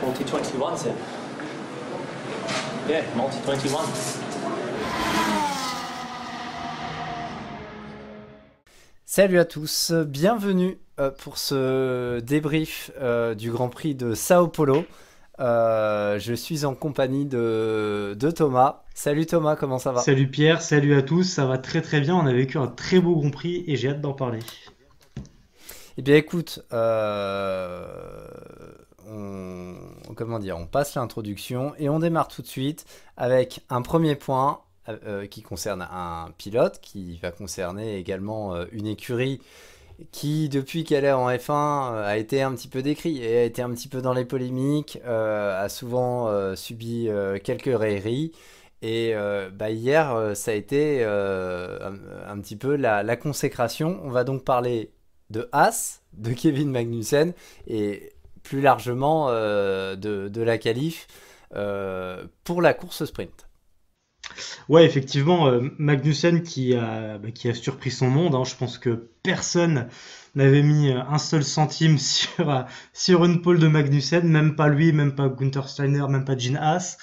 Multi-21, c'est... Yeah, Multi-21. Salut à tous, bienvenue pour ce débrief du Grand Prix de Sao Paulo. Je suis en compagnie de Thomas. Salut Thomas, comment ça va? Salut Pierre, salut à tous, ça va très très bien, on a vécu un très beau Grand Prix et j'ai hâte d'en parler. Eh bien écoute, on passe l'introduction et on démarre tout de suite avec un premier point qui concerne un pilote, qui va concerner également une écurie qui, depuis qu'elle est en F1, a été un petit peu décriée et a été un petit peu dans les polémiques, a souvent subi quelques railleries. Et hier, ça a été un petit peu la consécration. On va donc parler de Haas, de Kevin Magnussen et plus largement de la qualif pour la course sprint. Ouais, effectivement, Magnussen qui a surpris son monde, hein. Je pense que personne n'avait mis un seul centime sur une pole de Magnussen, même pas lui, même pas Günther Steiner, même pas Gene Haas.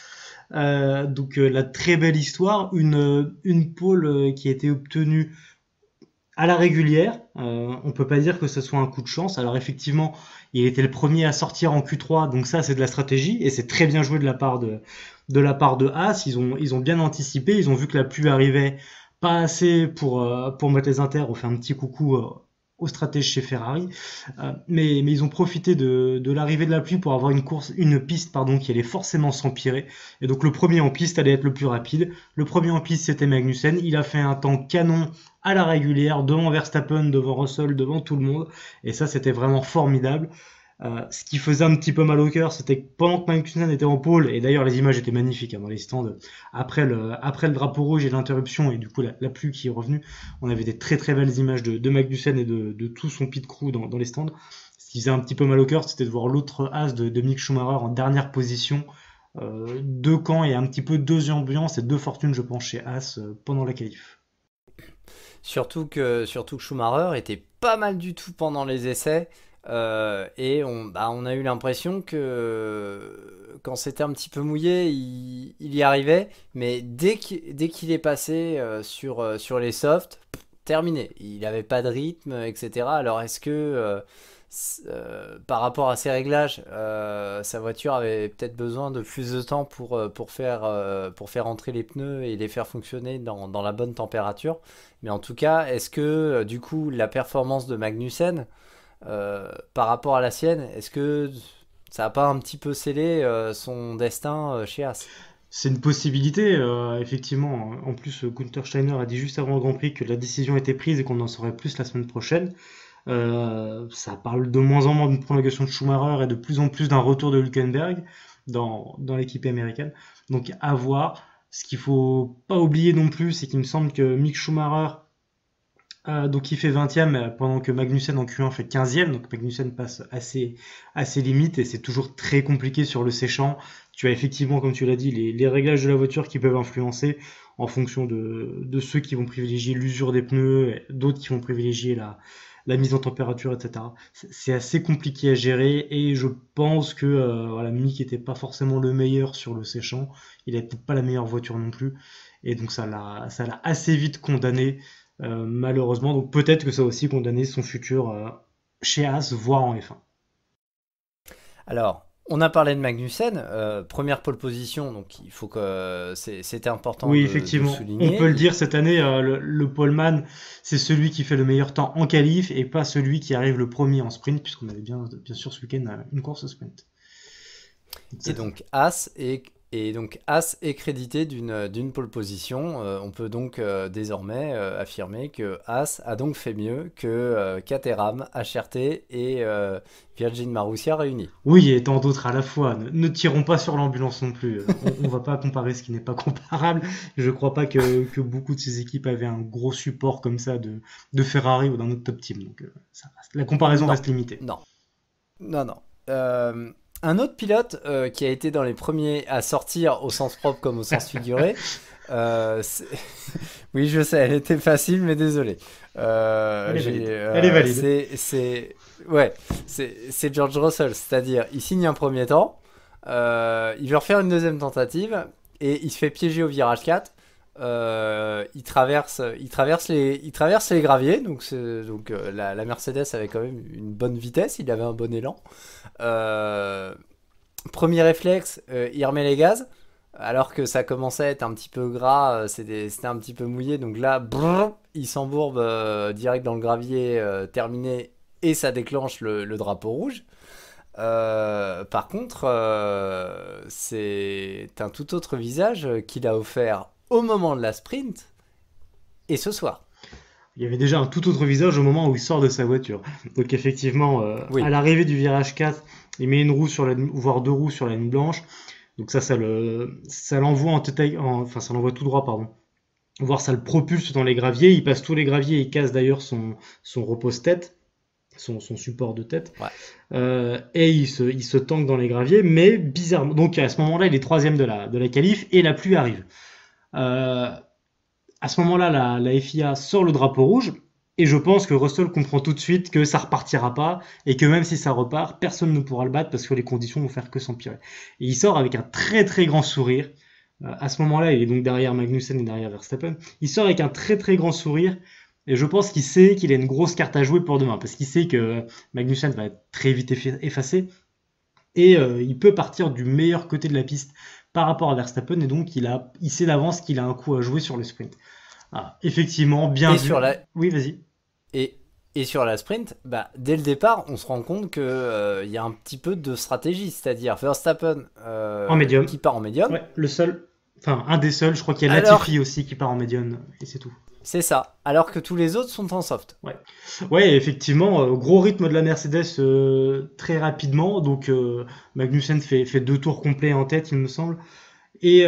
Donc la très belle histoire, une pole qui a été obtenue à la régulière. On peut pas dire que ce soit un coup de chance. Alors effectivement, il était le premier à sortir en Q3, donc ça c'est de la stratégie et c'est très bien joué de la part de Haas. Ils ont bien anticipé, ils ont vu que la pluie arrivait pas assez pour mettre les inters. On fait un petit coucou aux stratèges chez Ferrari, mais ils ont profité de l'arrivée de la pluie pour avoir une piste qui allait forcément s'empirer. Et donc le premier en piste allait être le plus rapide. Le premier en piste c'était Magnussen. Il a fait un temps canon à la régulière devant Verstappen, devant Russell, devant tout le monde. Et ça c'était vraiment formidable. Ce qui faisait un petit peu mal au cœur, c'était que pendant que Magnussen était en pole, et d'ailleurs les images étaient magnifiques dans les stands, après le drapeau rouge et l'interruption, et du coup la pluie qui est revenue, on avait des très très belles images de Magnussen et de tout son pit crew dans les stands. Ce qui faisait un petit peu mal au cœur, c'était de voir l'autre as de Mick Schumacher en dernière position, deux camps et un petit peu deux ambiances et deux fortunes, je pense, chez Haas pendant la qualif. Surtout que Schumacher était pas mal du tout pendant les essais. Et on a eu l'impression que quand c'était un petit peu mouillé, il y arrivait, mais dès qu'il est passé sur les softs, terminé. Il n'avait pas de rythme, etc. Alors est-ce que par rapport à ses réglages, sa voiture avait peut-être besoin de plus de temps pour faire entrer les pneus et les faire fonctionner dans la bonne température? Mais en tout cas, est-ce que du coup la performance de Magnussen par rapport à la sienne, est-ce que ça n'a pas un petit peu scellé son destin chez Haas? C'est une possibilité, effectivement. En plus, Günther Steiner a dit juste avant le Grand Prix que la décision était prise et qu'on en saurait plus la semaine prochaine. Ça parle de moins en moins d'une prolongation de Schumacher et de plus en plus d'un retour de Hülkenberg dans l'équipe américaine. Donc à voir. Ce qu'il faut pas oublier non plus, c'est qu'il me semble que Mick Schumacher, donc il fait 20e pendant que Magnussen en Q1 fait 15e, donc Magnussen passe assez limite et c'est toujours très compliqué sur le séchant. Tu as effectivement, comme tu l'as dit, les réglages de la voiture qui peuvent influencer en fonction de ceux qui vont privilégier l'usure des pneus, et d'autres qui vont privilégier la mise en température, etc. C'est assez compliqué à gérer et je pense que Mick était pas forcément le meilleur sur le séchant, il avait peut-être pas la meilleure voiture non plus et donc ça l'a assez vite condamné. Malheureusement, donc peut-être que ça a aussi condamné son futur chez Haas, voire en F1. Alors, on a parlé de Magnussen, première pole position, donc il faut que c'était important Oui, de le effectivement, on souligner. peut le dire cette année, le poleman, c'est celui qui fait le meilleur temps en qualif et pas celui qui arrive le premier en sprint, puisqu'on avait bien sûr ce week-end une course sprint. Et donc Haas est crédité d'une pole position. On peut donc désormais affirmer que Haas a donc fait mieux que Caterham, HRT et Virgin Marussia réunis. Oui, et tant d'autres à la fois. Ne tirons pas sur l'ambulance non plus. On va pas comparer ce qui n'est pas comparable. Je crois pas que beaucoup de ces équipes avaient un gros support comme ça de Ferrari ou d'un autre top team. Donc la comparaison Non, reste limitée. non, non. Un autre pilote qui a été dans les premiers à sortir au sens propre comme au sens figuré. C'est- Oui, je sais, elle était facile, mais désolé. Elle est valide. Elle est valide. C'est George Russell, c'est-à-dire il signe un premier temps, Il veut refaire une deuxième tentative et il se fait piéger au virage 4. Il traverse les graviers, donc la Mercedes avait quand même une bonne vitesse, il avait un bon élan. Premier réflexe, il remet les gaz, alors que ça commençait à être un petit peu gras, c'était un petit peu mouillé, donc là, brrr, il s'embourbe direct dans le gravier, terminé, et ça déclenche le drapeau rouge. Par contre, c'est un tout autre visage qu'il a offert au moment de la sprint et ce soir. Il y avait déjà un tout autre visage au moment où il sort de sa voiture. Donc effectivement, Oui. à l'arrivée du virage 4, il met une roue voire deux roues sur la ligne blanche. Donc ça l'envoie enfin ça l'envoie tout droit, pardon. Voire ça le propulse dans les graviers. Il passe tous les graviers, il casse d'ailleurs son repose-tête, son support de tête. Ouais. Et il se tanque dans les graviers, mais bizarrement. Donc à ce moment-là, il est troisième de la qualif et la pluie arrive. À ce moment-là, la FIA sort le drapeau rouge et je pense que Russell comprend tout de suite que ça repartira pas et que même si ça repart, personne ne pourra le battre parce que les conditions vont faire que s'empirer. Et il sort avec un très très grand sourire. À ce moment-là, il est donc derrière Magnussen et derrière Verstappen. Il sort avec un très très grand sourire et je pense qu'il sait qu'il a une grosse carte à jouer pour demain parce qu'il sait que Magnussen va être très vite effacé et il peut partir du meilleur côté de la piste par rapport à Verstappen et donc il sait d'avance qu'il a un coup à jouer sur le sprint. Ah, effectivement, bien Et vu. sur la, Oui, vas-y. et, et sur la sprint, dès le départ, on se rend compte qu'il y a un petit peu de stratégie, c'est-à-dire Verstappen En médium. qui part en médium. Ouais, le seul, enfin un des seuls, je crois qu'il y a Alors, Latifi aussi qui part en médium et c'est tout. c'est ça, alors que tous les autres sont en soft. Ouais, effectivement, gros rythme de la Mercedes très rapidement. Donc Magnussen fait deux tours complets en tête, il me semble. Et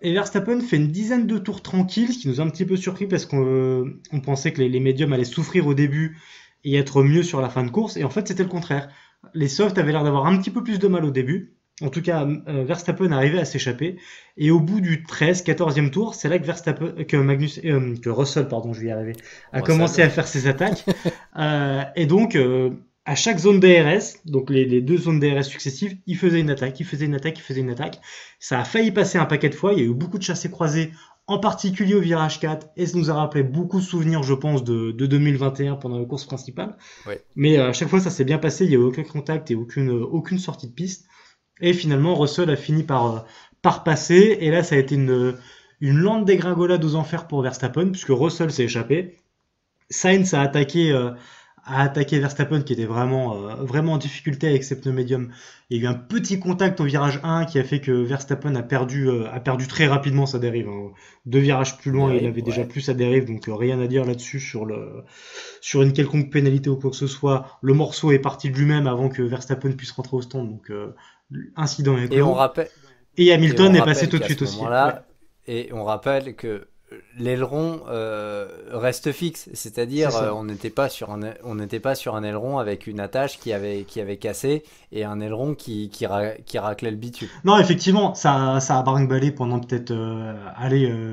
Verstappen fait une dizaine de tours tranquilles, ce qui nous a un petit peu surpris parce qu'on pensait que les médiums allaient souffrir au début et être mieux sur la fin de course. Et en fait, c'était le contraire. Les softs avaient l'air d'avoir un petit peu plus de mal au début. En tout cas, Verstappen arrivait à s'échapper. Et au bout du 14e tour, c'est là que Russell, pardon, je vais y arriver, a commencé à faire ses attaques. Et donc, à chaque zone DRS, donc les deux zones DRS successives, il faisait une attaque. Ça a failli passer un paquet de fois. Il y a eu beaucoup de chassés croisés, en particulier au virage 4. Et ça nous a rappelé beaucoup de souvenirs, je pense, de 2021 pendant la course principale. Ouais. Mais à chaque fois, ça s'est bien passé. Il n'y a eu aucun contact et aucune sortie de piste. Et finalement, Russell a fini par passer. Et là, ça a été une lente dégringolade aux enfers pour Verstappen, puisque Russell s'est échappé. Sainz a attaqué Verstappen, qui était vraiment en difficulté avec ses pneus médiums. Il y a eu un petit contact au virage 1 qui a fait que Verstappen a perdu très rapidement sa dérive. Hein. Deux virages plus loin, il avait déjà plus sa dérive, donc rien à dire là-dessus sur une quelconque pénalité ou quoi que ce soit. Le morceau est parti de lui-même avant que Verstappen puisse rentrer au stand, donc incident est clos. Et Hamilton est passé tout de suite aussi. Et on rappelle que l'aileron reste fixe, c'est-à-dire on n'était pas sur un aileron avec une attache qui avait cassé et un aileron qui raclait le bitume. Non, effectivement, ça a brinque-ballé pendant peut-être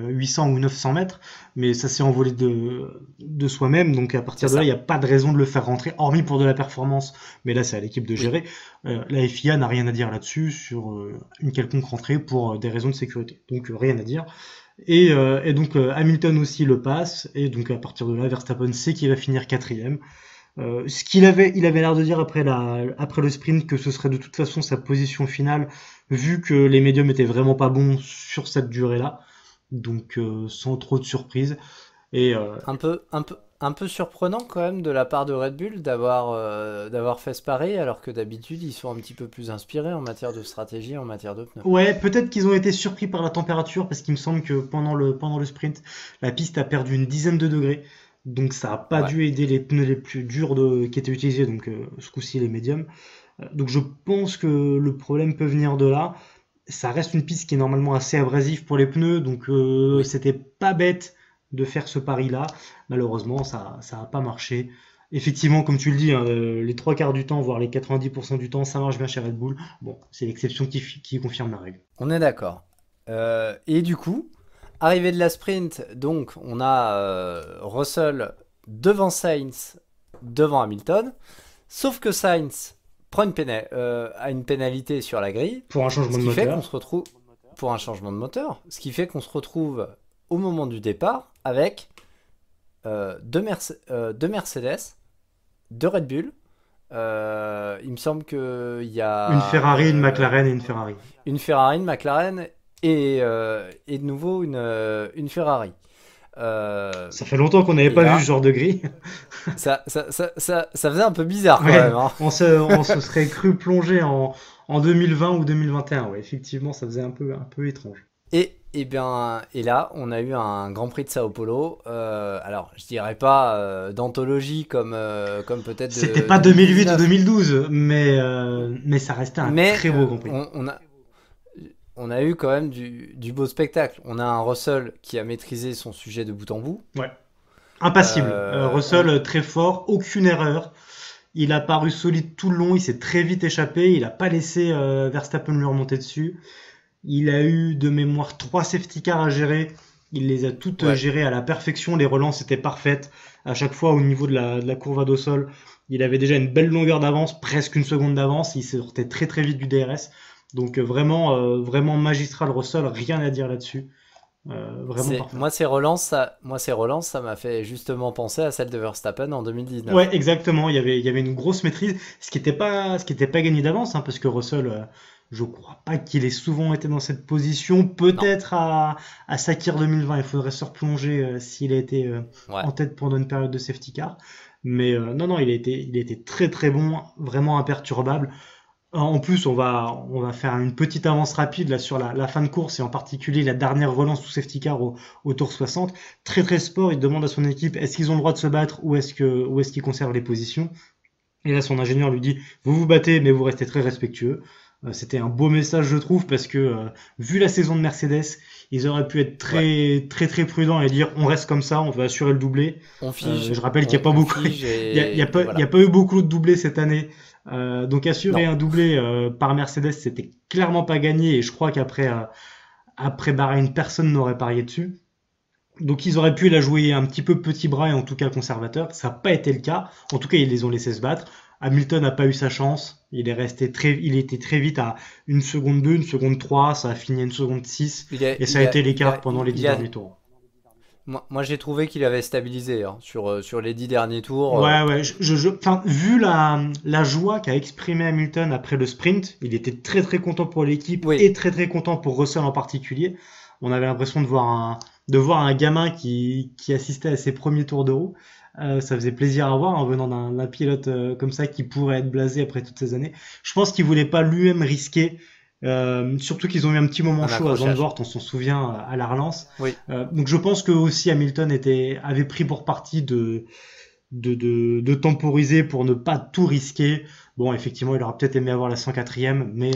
800 ou 900 mètres, mais ça s'est envolé de soi-même, donc à partir de là, il n'y a pas de raison de le faire rentrer, hormis pour de la performance, mais là c'est à l'équipe de gérer. La FIA n'a rien à dire là-dessus sur une quelconque rentrée pour des raisons de sécurité, donc rien à dire. Et donc Hamilton aussi le passe, et donc à partir de là, Verstappen sait qu'il va finir quatrième. Il avait l'air de dire après le sprint que ce serait de toute façon sa position finale, vu que les médiums étaient vraiment pas bons sur cette durée-là, donc sans trop de surprise. Et un peu surprenant quand même de la part de Red Bull d'avoir fait ce pari, alors que d'habitude ils sont un petit peu plus inspirés en matière de stratégie, en matière de pneus. Ouais, peut-être qu'ils ont été surpris par la température, parce qu'il me semble que pendant le sprint, la piste a perdu une dizaine de degrés, donc ça n'a pas dû aider les pneus les plus durs qui étaient utilisés, donc ce coup-ci les médiums. Donc je pense que le problème peut venir de là. Ça reste une piste qui est normalement assez abrasive pour les pneus, donc c'était pas bête de faire ce pari-là. Malheureusement, ça n'a pas marché. Effectivement, comme tu le dis, hein, les 3/4 du temps, voire les 90% du temps, ça marche bien chez Red Bull. Bon, c'est l'exception qui confirme la règle. On est d'accord. Et du coup, arrivée de la sprint, donc on a Russell devant Sainz, devant Hamilton. Sauf que Sainz prend a une pénalité sur la grille, Pour un changement ce de qui fait qu'on moteur. se retrouve pour un changement de moteur, ce qui fait qu'on se retrouve au moment du départ avec deux Mercedes, deux Red Bull. Il me semble qu'il y Une a Ferrari, une McLaren et une Ferrari. une Ferrari, une McLaren et de nouveau une Ferrari. Euh, Ça fait longtemps qu'on n'avait et pas vu là, ce genre de grille. ça faisait un peu bizarre quand Ouais, même, hein. on se serait cru plongé en 2020 ou 2021. Ouais, effectivement, ça faisait un peu étrange. Et là, on a eu un Grand Prix de Sao Paulo. Alors, je dirais pas d'anthologie comme peut-être C'était de pas 2008 ou 2019, 2012, mais ça restait un mais très beau Grand Prix. on a eu quand même du beau spectacle. On a un Russell qui a maîtrisé son sujet de bout en bout. Ouais, impassible. Russell, On, très fort, aucune erreur. Il a paru solide tout le long, il s'est très vite échappé, il a pas laissé Verstappen lui remonter dessus. Il a eu de mémoire 3 safety cars à gérer. Il les a toutes ouais, gérées à la perfection. Les relances étaient parfaites. À chaque fois, au niveau de la courvade au sol, il avait déjà une belle longueur d'avance, presque une seconde d'avance. Il sortait très très vite du DRS. Donc vraiment magistral Russell, rien à dire là-dessus. Vraiment parfait. ces relances, ça m'a fait justement penser à celle de Verstappen en 2019. Ouais, exactement. Il y avait une grosse maîtrise, ce qui était pas gagné d'avance, hein, parce que Russell, je crois pas qu'il ait souvent été dans cette position. Non, Peut-être à Sakir 2020, il faudrait se replonger s'il a été ouais, en tête pendant une période de safety car. Mais non, non, il a été très très bon, vraiment imperturbable. En plus, on va faire une petite avance rapide là sur la fin de course et en particulier la dernière relance sous safety car au tour 60. Très très sport, il demande à son équipe est-ce qu'ils ont le droit de se battre ou est-ce qu'ils conservent les positions. Et là, son ingénieur lui dit vous vous battez, mais vous restez très respectueux. C'était un beau message, je trouve, parce que vu la saison de Mercedes, ils auraient pu être ouais. très très très prudents et dire on reste comme ça, on va assurer le doublé. On fige, Je rappelle qu'il n'y a pas on beaucoup, fige il y a et pas, il y a voilà. pas eu beaucoup de doublés cette année. Donc assurer Non, un doublé par Mercedes, c'était clairement pas gagné et je crois qu'après Bahreïn, personne n'aurait parié dessus. Donc ils auraient pu la jouer un petit peu petit bras et en tout cas conservateur. Ça n'a pas été le cas. En tout cas, ils les ont laissés se battre. Hamilton n'a pas eu sa chance. Il était très vite à 1 seconde 2, 1 seconde 3. Ça a fini à 1 seconde 6 il a, et ça a il a, été il l'écart a, pendant les 10 il a, derniers tours. moi, j'ai trouvé qu'il avait stabilisé hein, sur les 10 derniers tours. Ouais, ouais. Enfin, vu la joie qu'a exprimé Hamilton après le sprint, il était très très content pour l'équipe Oui, et très très content pour Russell en particulier. On avait l'impression de voir un gamin qui assistait à ses premiers tours de roue. Ça faisait plaisir à voir en venant d'un pilote comme ça qui pourrait être blasé après toutes ces années. Je pense qu'il voulait pas lui-même risquer, surtout qu'ils ont eu un petit moment un chaud à accrochage. Zandvoort, on s'en souvient à la relance. Oui, Donc je pense que aussi Hamilton avait pris pour partie de temporiser pour ne pas tout risquer. Bon, effectivement, il aurait peut-être aimé avoir la 104e, mais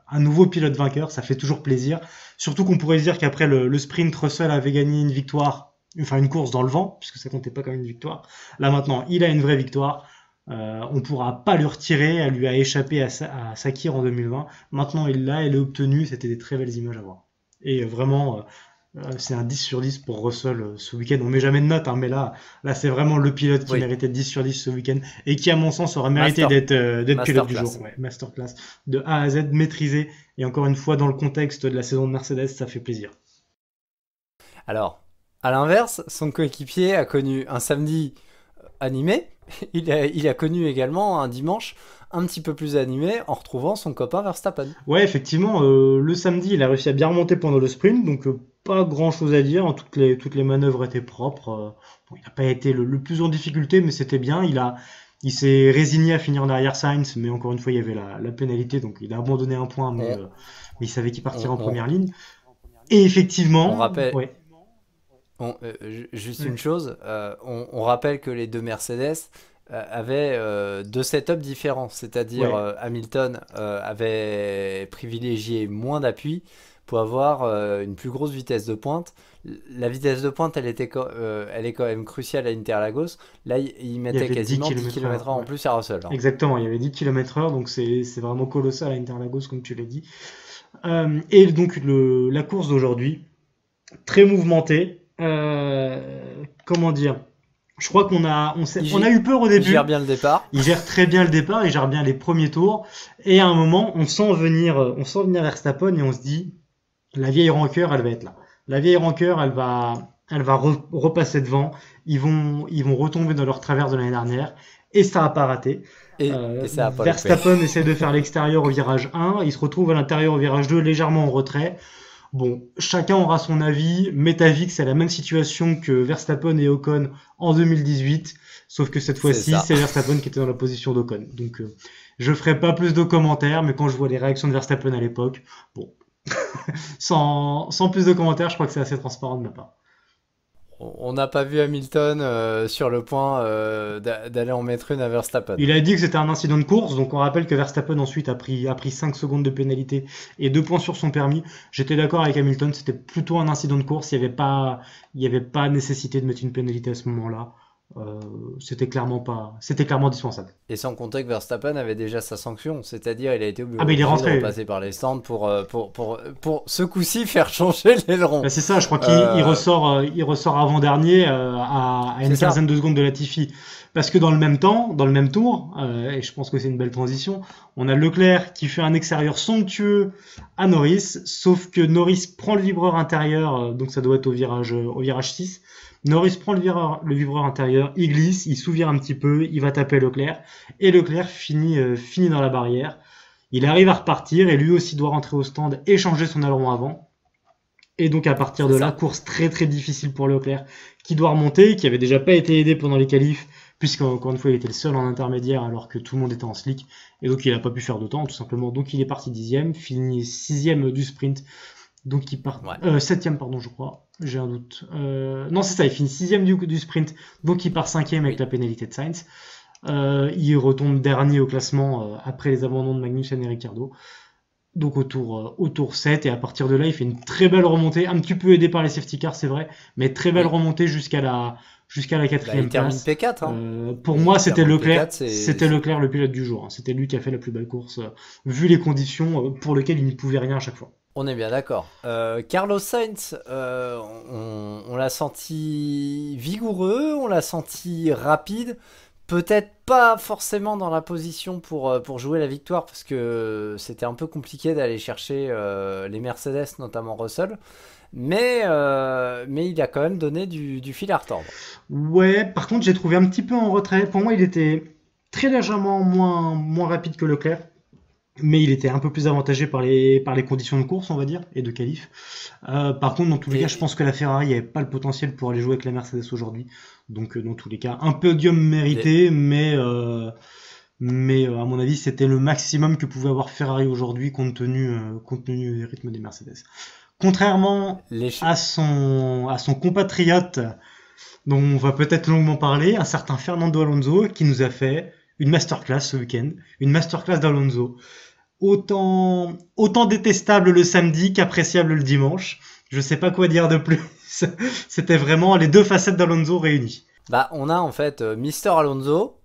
un nouveau pilote vainqueur, ça fait toujours plaisir. Surtout qu'on pourrait se dire qu'après le sprint, Russell avait gagné une victoire, enfin une course dans le vent, puisque ça comptait pas comme une victoire. Là maintenant, il a une vraie victoire. On pourra pas lui retirer. Elle lui a échappé à Sakir en 2020. Maintenant, il l'a, elle est obtenue. C'était des très belles images à voir. Et vraiment, c'est un 10 sur 10 pour Russell ce week-end. On met jamais de note, hein, mais là c'est vraiment le pilote qui oui. méritait 10 sur 10 ce week-end et qui, à mon sens, aurait mérité Master, d'être pilote du jour. masterclass. Ouais, masterclass. De A à Z, maîtrisé. Et encore une fois, dans le contexte de la saison de Mercedes, ça fait plaisir. Alors, à l'inverse, son coéquipier a connu un samedi animé. Il a connu également un dimanche un petit peu plus animé en retrouvant son copain Verstappen. Ouais, effectivement, le samedi, il a réussi à bien remonter pendant le sprint, donc pas grand-chose à dire, hein. Toutes les manœuvres étaient propres. Bon, il n'a pas été le plus en difficulté, mais c'était bien. Il s'est résigné à finir derrière Sainz, mais encore une fois, il y avait la pénalité, donc il a abandonné un point, mais, On, euh, mais il savait qu'il partirait on, en on, première ligne. Et on effectivement, rappelle, ouais, juste ouais, une chose, on rappelle que les deux Mercedes avaient deux setups différents, c'est-à-dire ouais, Hamilton avait privilégié moins d'appui pour avoir une plus grosse vitesse de pointe. La vitesse de pointe, elle est quand même cruciale à Interlagos. Là, il il y mettait avait 10 quasiment 10 km km/h heure, en ouais. plus à Russell, hein. Exactement, il y avait 10 km/h, donc c'est vraiment colossal à Interlagos, comme tu l'as dit. Et donc, la course d'aujourd'hui, très mouvementé. Comment dire? Je crois qu'on on a eu peur au Il début. gère bien le départ. Il gère très bien le départ, il gère bien les premiers tours. Et à un moment, on sent venir Verstappen et on se dit, la vieille rancœur, elle va être là. La vieille rancœur, elle va repasser devant. Ils vont retomber dans leur travers de l'année dernière. Et ça n'a pas raté. Et ça a pas loupé. Verstappen essaie de faire l'extérieur au virage 1. Il se retrouve à l'intérieur au virage 2, légèrement en retrait. Bon, chacun aura son avis. M'est avis que c'est la même situation que Verstappen et Ocon en 2018. Sauf que cette fois-ci, c'est Verstappen qui était dans la position d'Ocon. Donc, je ferai pas plus de commentaires, mais quand je vois les réactions de Verstappen à l'époque, bon, sans plus de commentaires, je crois que c'est assez transparent de ma part. On n'a pas vu Hamilton sur le point d'aller en mettre une à Verstappen. Il a dit que c'était un incident de course, donc on rappelle que Verstappen ensuite a pris 5 secondes de pénalité et 2 points sur son permis. J'étais d'accord avec Hamilton, c'était plutôt un incident de course, il n'y avait pas nécessité de mettre une pénalité à ce moment-là. C'était clairement dispensable. Et sans compter que Verstappen avait déjà sa sanction, c'est-à-dire il a été obligé il est rentré. de repasser par les stands pour ce coup-ci faire changer l'aileron. C'est ça, je crois qu'il ressort avant-dernier à une quinzaine de secondes de Latifi. Parce que dans le même tour, et je pense que c'est une belle transition, on a Leclerc qui fait un extérieur somptueux à Norris, sauf que Norris prend le vibreur intérieur, donc ça doit être au virage 6. Norris prend le vibreur intérieur, il glisse, il souvire un petit peu, il va taper Leclerc, et Leclerc finit dans la barrière. Il arrive à repartir, et lui aussi doit rentrer au stand et changer son aileron avant. Et donc à partir de là, course très très difficile pour Leclerc, qui doit remonter, qui avait déjà pas été aidé pendant les qualifs, puisqu'encore une fois il était le seul en intermédiaire alors que tout le monde était en slick, et donc il n'a pas pu faire de temps tout simplement. Donc il est parti 10e, finit 6e du sprint, donc il part 7e pardon je crois. J'ai un doute. Non, c'est ça, il finit 6e du sprint, donc il part 5e avec la pénalité de Sainz. Il retombe dernier au classement après les abandons de Magnussen et Ricciardo. Donc au tour 7, et à partir de là, il fait une très belle remontée, un petit peu aidé par les safety cars, c'est vrai, mais très belle remontée jusqu'à la 4e place. Il termine P4. Hein. Pour moi, c'était Leclerc, P4, c'était Leclerc le pilote du jour. Hein. C'était lui qui a fait la plus belle course, vu les conditions pour lesquelles il n'y pouvait rien à chaque fois. On est bien d'accord. Carlos Sainz, on l'a senti vigoureux, on l'a senti rapide. Peut-être pas forcément dans la position pour jouer la victoire, parce que c'était un peu compliqué d'aller chercher les Mercedes, notamment Russell. Mais il a quand même donné du fil à retordre. Ouais, par contre, j'ai trouvé un petit peu en retrait. Pour moi, il était très légèrement moins rapide que Leclerc. Mais il était un peu plus avantagé par les conditions de course, on va dire, et de qualif. Par contre, dans tous les cas, je pense que la Ferrari n'avait pas le potentiel pour aller jouer avec la Mercedes aujourd'hui. Donc, dans tous les cas, un podium mérité, mais à mon avis, c'était le maximum que pouvait avoir Ferrari aujourd'hui, compte tenu du rythme des Mercedes. Contrairement à son compatriote, dont on va peut-être longuement parler, un certain Fernando Alonso, qui nous a fait une masterclass ce week-end, une masterclass d'Alonso. Autant détestable le samedi qu'appréciable le dimanche. Je sais pas quoi dire de plus. C'était vraiment les deux facettes d'Alonso réunies. On a en fait Mister Alonso,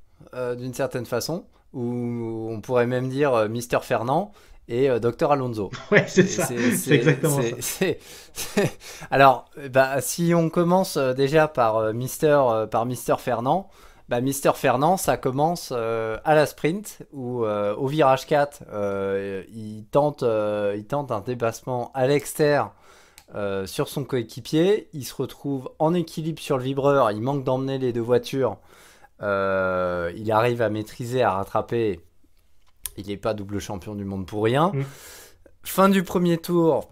d'une certaine façon, ou on pourrait même dire Mister Fernand et Dr Alonso. Ouais, c'est ça. C'est exactement ça. Alors, si on commence déjà par Mister Fernand, Mister Fernand, ça commence à la sprint où au virage 4, il tente un dépassement à l'extérieur sur son coéquipier. Il se retrouve en équilibre sur le vibreur, il manque d'emmener les deux voitures. Il arrive à maîtriser, à rattraper. Il n'est pas double champion du monde pour rien. Fin du premier tour.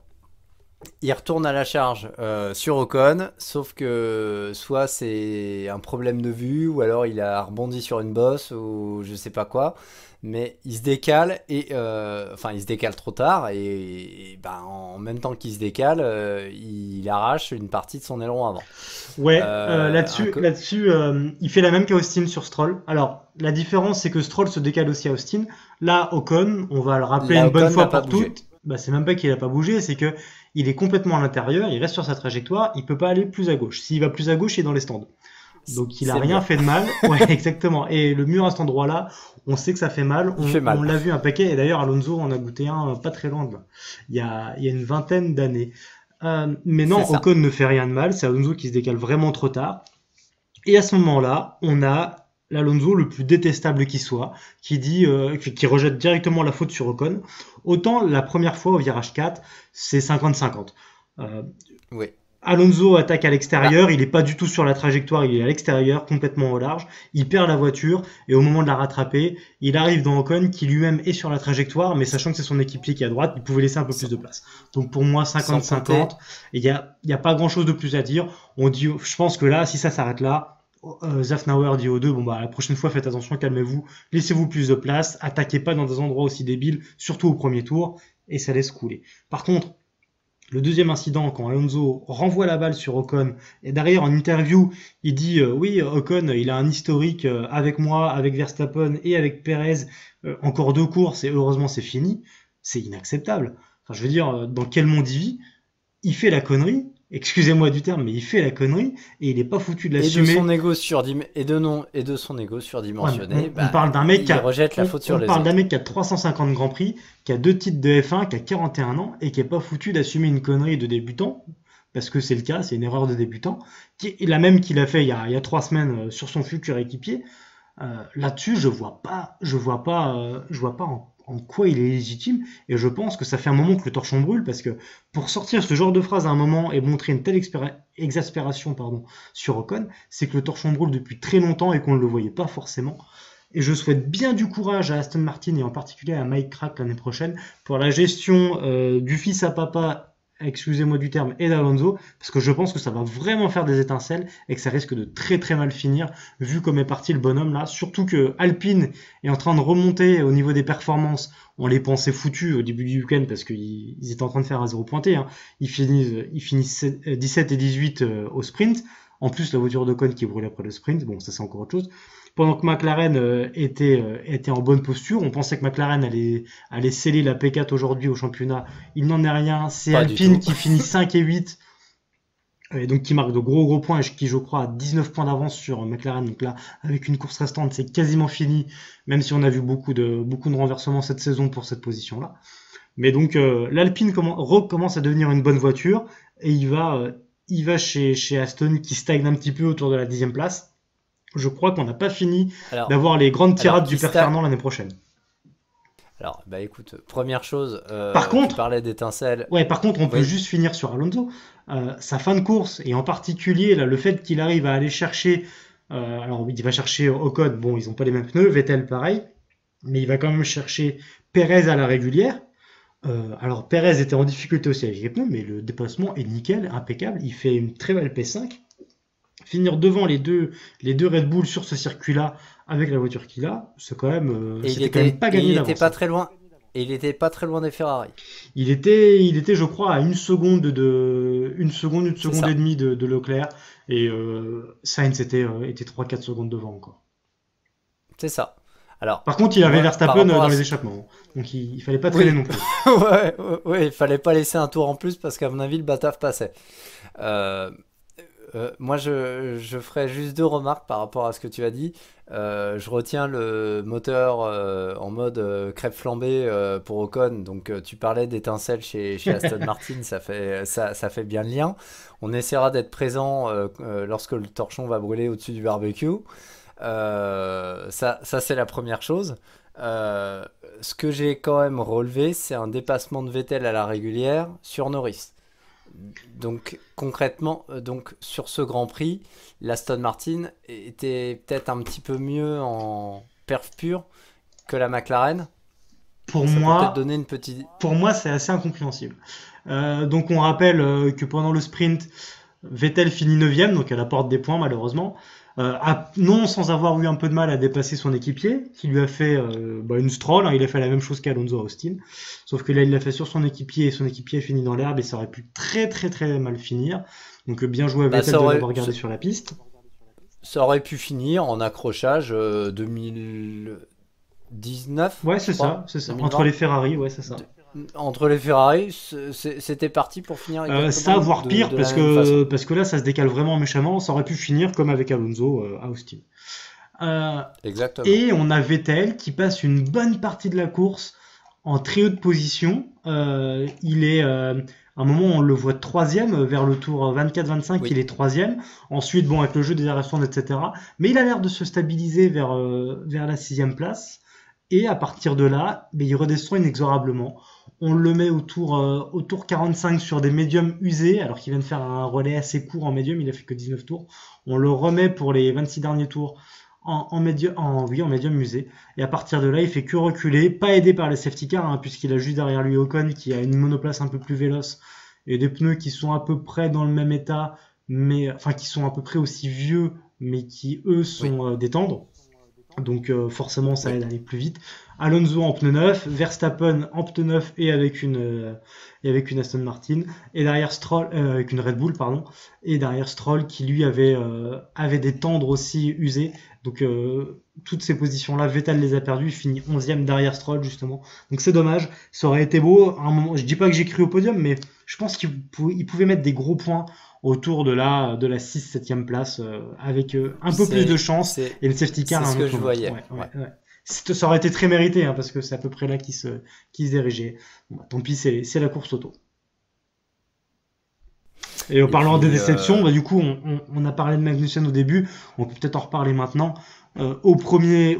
Il retourne à la charge sur Ocon, sauf que soit c'est un problème de vue, ou alors il a rebondi sur une bosse, ou je sais pas quoi, mais il se décale, et il se décale trop tard, et en même temps qu'il se décale, il arrache une partie de son aileron avant. Ouais, là-dessus, il fait la même qu'Austin sur Stroll. Alors, la différence, c'est que Stroll se décale aussi à Austin. Là, Ocon, on va le rappeler une bonne fois pour toutes, c'est même pas qu'il a pas bougé, c'est que il est complètement à l'intérieur, il reste sur sa trajectoire, il peut pas aller plus à gauche. S'il va plus à gauche, il est dans les stands. Donc il a rien fait de mal. Ouais, exactement. Et le mur à cet endroit-là, on sait que ça fait mal. On l'a vu un paquet. Et d'ailleurs, Alonso en a goûté un pas très loin de là. Il y a une vingtaine d'années. Mais non, Ocon ne fait rien de mal. C'est Alonso qui se décale vraiment trop tard. Et à ce moment-là, on a l'Alonso le plus détestable qui soit, qui dit, qui rejette directement la faute sur Ocon. Autant la première fois au virage 4, c'est 50-50. Euh, Oui. Alonso attaque à Bah, l'extérieur, il n'est pas du tout sur la trajectoire, il est à l'extérieur, complètement au large. Il perd la voiture et au moment de la rattraper, il arrive dans Ocon qui lui-même est sur la trajectoire, mais sachant que c'est son équipier qui est à droite, il pouvait laisser un peu plus sans, de place. Donc pour moi, sans 50-50, compter, et y a pas grand-chose de plus à dire. On dit, je pense que là, si ça s'arrête là, Zafnauer dit aux deux, bon bah la prochaine fois faites attention, calmez-vous, laissez-vous plus de place, attaquez pas dans des endroits aussi débiles, surtout au premier tour, et ça laisse couler. Par contre, le deuxième incident, quand Alonso renvoie la balle sur Ocon, et derrière en interview, il dit oui, Ocon, il a un historique avec moi, avec Verstappen et avec Perez, encore 2 courses et heureusement c'est fini. C'est inacceptable. Enfin, je veux dire, dans quel monde il vit? Il fait la connerie, excusez-moi du terme, mais il fait la connerie et il n'est pas foutu de et de son l'assumer. ego et de son ego Ouais, surdimensionné, on bah, parle d'un mec il rejette la faute sur on les parle d'un autres. mec qui a 350 Grands Prix, qui a 2 titres de F1, qui a 41 ans et qui est pas foutu d'assumer une connerie de débutant, parce que c'est le cas, c'est une erreur de débutant, la même qu'il a fait il y a 3 semaines sur son futur équipier. Là-dessus, je vois pas en quoi il est légitime, et je pense que ça fait un moment que le torchon brûle, parce que pour sortir ce genre de phrase à un moment et montrer une telle exaspération sur Ocon, c'est que le torchon brûle depuis très longtemps et qu'on ne le voyait pas forcément. Et je souhaite bien du courage à Aston Martin et en particulier à Mike Crack l'année prochaine pour la gestion du fils à papa, excusez-moi du terme, et d'Alonso, parce que je pense que ça va vraiment faire des étincelles et que ça risque de très très mal finir vu comme est parti le bonhomme là. Surtout que Alpine est en train de remonter au niveau des performances. On les pensait foutus au début du week-end parce qu'ils étaient en train de faire un zéro pointé. Hein. Ils finissent 17 et 18 au sprint. En plus, la voiture de Ocon qui brûle après le sprint. Bon, ça c'est encore autre chose. Pendant que McLaren était en bonne posture, on pensait que McLaren allait sceller la P4 aujourd'hui au championnat. Il n'en est rien. C'est Pas du Alpine tout. qui finit 5 et 8 et donc qui marque de gros points et qui je crois a 19 points d'avance sur McLaren. Donc là, avec une course restante, c'est quasiment fini, même si on a vu beaucoup de renversements cette saison pour cette position-là. Mais donc l'Alpine recommence à devenir une bonne voiture et il va chez Aston qui stagne un petit peu autour de la 10e place. Je crois qu'on n'a pas fini Alors, d'avoir les grandes alors, tirades du père Fernand l'année prochaine. alors, bah écoute, première chose, Par tu contre, parlais d'étincelles. ouais, par contre, on peut Oui, juste finir sur Alonso. Sa fin de course, et en particulier là, le fait qu'il arrive à aller chercher, alors il va chercher Ocon, bon, ils n'ont pas les mêmes pneus, Vettel pareil, mais il va quand même chercher Perez à la régulière. Alors Perez était en difficulté aussi avec les pneus, mais le dépassement est nickel, impeccable. Il fait une très belle P5. Finir devant les deux Red Bull sur ce circuit-là avec la voiture qu'il a, et c'était quand même pas gagné il était d'avance. pas Hein. très loin. Et il était pas très loin des Ferrari. Il était, je crois, à une C'est seconde et ça, demie de Leclerc, et Sainz était 3-4 secondes devant encore. c'est ça. Alors, Par contre, il avait moi, par Verstappen rapport dans à les ce... échappements, hein. Donc il fallait pas traîner Oui, non plus. ouais, ouais, ouais, il fallait pas laisser un tour en plus parce qu'à mon avis, le bataf passait. Euh, moi, je ferai juste 2 remarques par rapport à ce que tu as dit. Je retiens le moteur en mode crêpe flambée pour Ocon. Donc, tu parlais d'étincelles chez Aston Martin, ça fait bien le lien. On essaiera d'être présent lorsque le torchon va brûler au-dessus du barbecue. Ça c'est la première chose. Euh, Ce que j'ai quand même relevé, c'est un dépassement de Vettel à la régulière sur Norris. Donc concrètement, donc sur ce Grand Prix, l'Aston Martin était peut-être un petit peu mieux en perf pure que la McLaren. Pour Ça peut peut-être moi, donner une petite... pour moi, c'est assez incompréhensible. Donc on rappelle que pendant le sprint, Vettel finit 9e, donc à la porte des points malheureusement. Non sans avoir eu un peu de mal à dépasser son équipier, qui lui a fait une stroll, hein, il a fait la même chose qu'Alonso à Austin. Sauf que là il l'a fait sur son équipier et son équipier a fini dans l'herbe et ça aurait pu très très très mal finir. Donc bien joué à Bah, Vettel de l'avoir gardé sur la piste. ça aurait pu finir en accrochage 2019, Ouais, je crois, c'est ça. Entre 2020. les Ferrari, ouais, c'est ça. De- Entre les Ferrari, c'était parti pour finir Ça, exactement voire pire, de parce la même façon. que là, ça se décale vraiment méchamment. Ça aurait pu finir comme avec Alonso à Austin. Euh, Exactement. et on a Vettel qui passe une bonne partie de la course en très haute position. Il est À un moment, on le voit troisième, vers le tour 24-25, il Oui. est troisième. Ensuite, bon, avec le jeu des arrestations, etc. Mais il a l'air de se stabiliser vers la sixième place. Et à partir de là, ben, il redescend inexorablement. On le met au tour 45 sur des médiums usés, alors qu'il vient de faire un relais assez court en médium, il a fait que 19 tours. On le remet pour les 26 derniers tours oui, en médium usé. Et à partir de là, il fait que reculer, pas aidé par les safety cars, hein, puisqu'il a juste derrière lui Ocon qui a une monoplace un peu plus véloce et des pneus qui sont à peu près dans le même état, mais enfin qui sont à peu près aussi vieux, mais qui eux Oui. sont des tendres. Donc forcément ça Oui. aide à aller plus vite. Alonso en pneu neuf, Verstappen en pneu neuf et avec une Aston Martin, et derrière Stroll avec une Red Bull pardon, et derrière Stroll qui lui avait des tendres aussi usés. Donc toutes ces positions là, Vettel les a perdues, il finit 11e derrière Stroll justement. Donc c'est dommage, ça aurait été beau à un moment. Je dis pas que j'ai cru au podium, mais je pense qu'il pouvait mettre des gros points autour de la 6-7e place avec un peu plus de chance et le safety car C'est à un ce que autre je moment. voyais. Ouais, Ouais. ouais, ouais. Ça aurait été très mérité hein, parce que c'est à peu près là qu'il se dirigeait. Bon, bah, tant pis, c'est la course auto. Et en Et parlant des puis, déceptions, bah, du coup, on a parlé de Magnussen au début, on peut peut-être en reparler maintenant. Au premier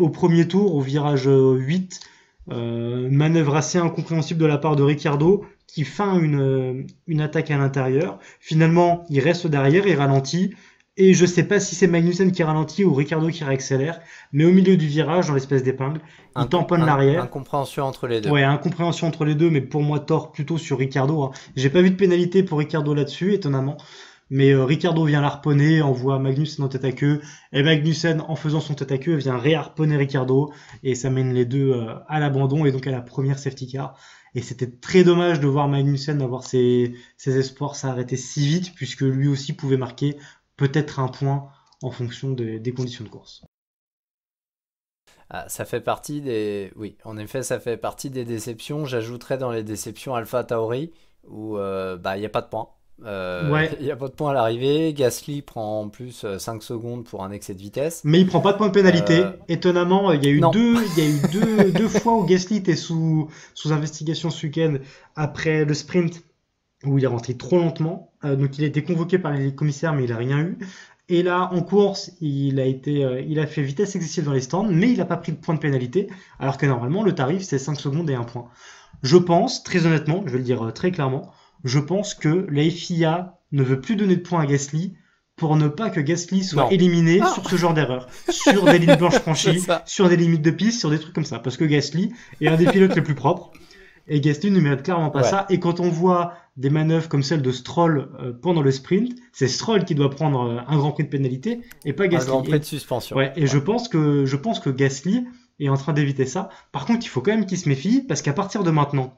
tour, au virage 8, manœuvre assez incompréhensible de la part de Ricciardo qui feint une attaque à l'intérieur. Finalement, il reste derrière, il ralentit. Et je sais pas si c'est Magnussen qui ralentit ou Ricciardo qui réaccélère, mais au milieu du virage, dans l'espèce d'épingle, il tamponne l'arrière. incompréhension entre les deux. Ouais, incompréhension entre les deux, mais pour moi, tort plutôt sur Ricciardo, hein. J'ai pas vu de pénalité pour Ricciardo là-dessus, étonnamment. Mais Ricciardo vient l'harponner, envoie Magnussen en tête à queue, et Magnussen, en faisant son tête à queue, vient réharponner Ricciardo, et ça mène les deux à l'abandon, et donc à la première safety car. Et c'était très dommage de voir Magnussen avoir ses espoirs s'arrêter si vite, puisque lui aussi pouvait marquer peut-être un point en fonction des conditions de course. Ah, ça fait partie des... Oui, en effet, ça fait partie des déceptions. J'ajouterais dans les déceptions Alpha Tauri, où il n'y a pas de point. Ouais, Il n'y a pas de point à l'arrivée. Gasly prend en plus 5 secondes pour un excès de vitesse. mais il prend pas de point de pénalité. Euh, Étonnamment, non, il y a eu deux fois où Gasly était sous investigation ce week-end après le sprint où il est rentré trop lentement. Donc il a été convoqué par les commissaires, mais il a rien eu. Et là, en course, il a fait vitesse excessive dans les stands, mais il n'a pas pris de point de pénalité, alors que normalement, le tarif, c'est 5 secondes et 1 point. Je pense, très honnêtement, je vais le dire très clairement, je pense que la FIA ne veut plus donner de points à Gasly pour ne pas que Gasly soit non. éliminé Ah, sur ce genre d'erreur, sur des lignes blanches c'est franchies, ça. sur des limites de piste, sur des trucs comme ça. Parce que Gasly est un des pilotes les plus propres, et Gasly ne mérite clairement pas Ouais. ça. Et quand on voit des manœuvres comme celle de Stroll pendant le sprint, c'est Stroll qui doit prendre un grand prix de pénalité et pas Un Gasly. grand prix de suspension. Ouais, et Ouais. je pense que Gasly est en train d'éviter ça. Par contre, il faut quand même qu'il se méfie parce qu'à partir de maintenant,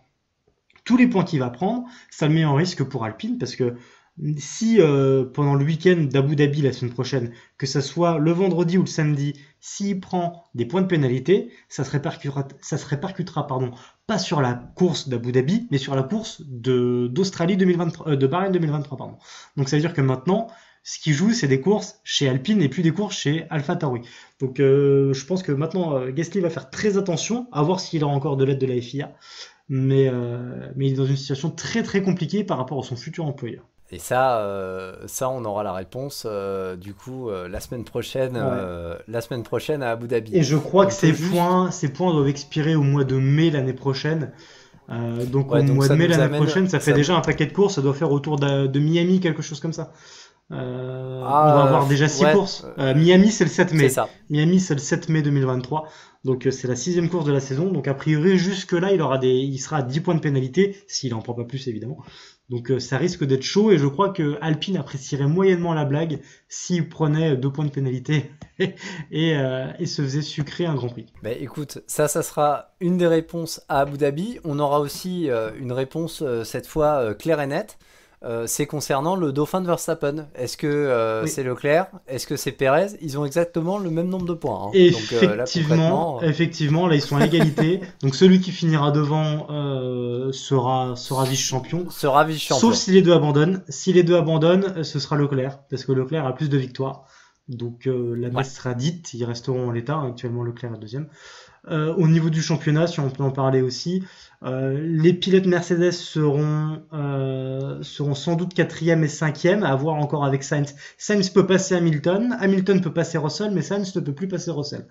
tous les points qu'il va prendre, ça le met en risque pour Alpine parce que si pendant le week-end d'Abu Dhabi la semaine prochaine, que ça soit le vendredi ou le samedi, s'il prend des points de pénalité, ça se répercutera pardon, pas sur la course d'Abu Dhabi, mais sur la course d'Australie 2023, de Bahreïn 2023 pardon. Donc ça veut dire que maintenant, ce qui joue, c'est des courses chez Alpine et plus des courses chez AlphaTauri. Donc je pense que maintenant Gasly va faire très attention, à voir s'il aura encore de l'aide de la FIA, mais il est dans une situation très très compliquée par rapport à son futur employeur. Et ça, on aura la réponse du coup la semaine prochaine, Ouais. à Abu Dhabi. Et je crois On que peut juste... ces points doivent expirer au mois de mai l'année prochaine. Donc au Ouais, donc mois de ça mai nous l'année amène... prochaine, ça fait Ça... déjà un paquet de courses. Ça doit faire autour de Miami, quelque chose comme ça. On va avoir déjà 6 ouais, courses. Miami, c'est le 7 c'est mai. ça. Miami, c'est le 7 mai 2023. Donc c'est la 6e course de la saison. Donc a priori, jusque-là, il sera à 10 points de pénalité, s'il en prend pas plus évidemment. Donc ça risque d'être chaud et je crois que Alpine apprécierait moyennement la blague s'il prenait 2 points de pénalité et se faisait sucrer un Grand Prix. Bah, écoute, ça sera une des réponses à Abu Dhabi. On aura aussi une réponse cette fois claire et nette. C'est concernant le dauphin de Verstappen. Est-ce que Oui. c'est Leclerc? Est-ce que c'est Perez? Ils ont exactement le même nombre de points. Hein. Donc là, Effectivement, concrètement, effectivement, là ils sont à égalité. Donc celui qui finira devant sera vice-champion. sera vice-champion. Sauf si les deux abandonnent. Si les deux abandonnent, ce sera Leclerc, parce que Leclerc a plus de victoires. Donc la messe Ouais. sera dite. Ils resteront en l'état. Actuellement, Leclerc est deuxième. Au niveau du championnat, si on peut en parler aussi, les pilotes Mercedes seront sans doute quatrième et cinquième, à voir encore avec Sainz. Sainz peut passer Hamilton, Hamilton peut passer Russell, mais Sainz ne peut plus passer Russell.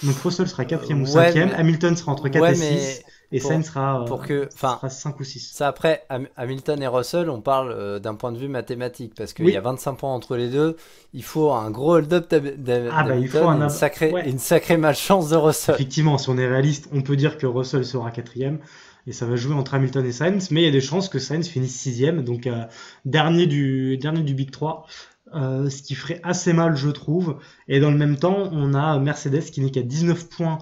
Donc Russell sera quatrième ou Ouais, cinquième, mais, Hamilton sera entre 4 ouais, et 6, mais et Sainz pour, pour que, enfin, sera 5 ou 6. ça après, Hamilton et Russell, on parle d'un point de vue mathématique, parce qu'il y a Oui. 25 points entre les deux. Il faut un gros hold-up Ah bah il faut d'Hamilton et Ouais. une sacrée malchance de Russell. Effectivement, si on est réaliste, on peut dire que Russell sera quatrième et ça va jouer entre Hamilton et Sainz, mais il y a des chances que Sainz finisse sixième, donc dernier du Big 3, ce qui ferait assez mal, je trouve. Et dans le même temps, on a Mercedes qui n'est qu'à 19 points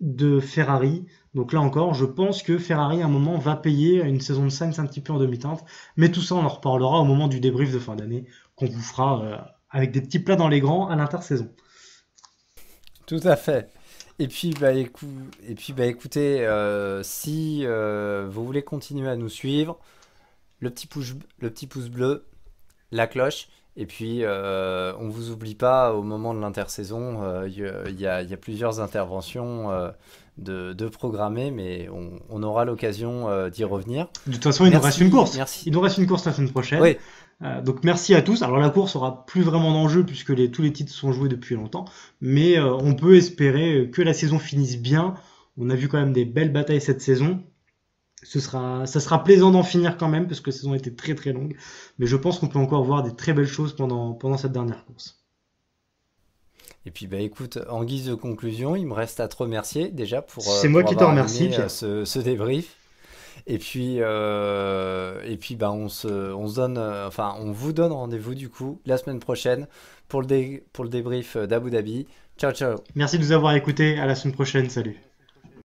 de Ferrari. Donc là encore, je pense que Ferrari à un moment va payer une saison de Sainz un petit peu en demi-teinte, mais tout ça on en reparlera au moment du débrief de fin d'année qu'on vous fera avec des petits plats dans les grands à l'intersaison. Tout à fait. Et puis, écoutez, si vous voulez continuer à nous suivre, le petit pouce bleu, la cloche. Et puis, on vous oublie pas au moment de l'intersaison. Il y a plusieurs interventions de programmer, mais on aura l'occasion d'y revenir. De toute façon, il nous reste une course. Merci. Il nous reste une course la semaine prochaine. Oui, Donc merci à tous. Alors la course aura plus vraiment d'enjeu puisque tous les titres sont joués depuis longtemps, mais on peut espérer que la saison finisse bien. On a vu quand même des belles batailles cette saison. Ça sera plaisant d'en finir quand même parce que la saison a été très très longue, mais je pense qu'on peut encore voir des très belles choses pendant cette dernière course. et puis écoute, en guise de conclusion, il me reste à te remercier déjà C'est moi pour qui te avoir remercie, animé Pierre. ce débrief. Et puis on se donne, enfin, on vous donne rendez-vous du coup la semaine prochaine pour le débrief d'Abu Dhabi. Ciao, ciao. Merci de nous avoir écoutés. À la semaine prochaine. Salut.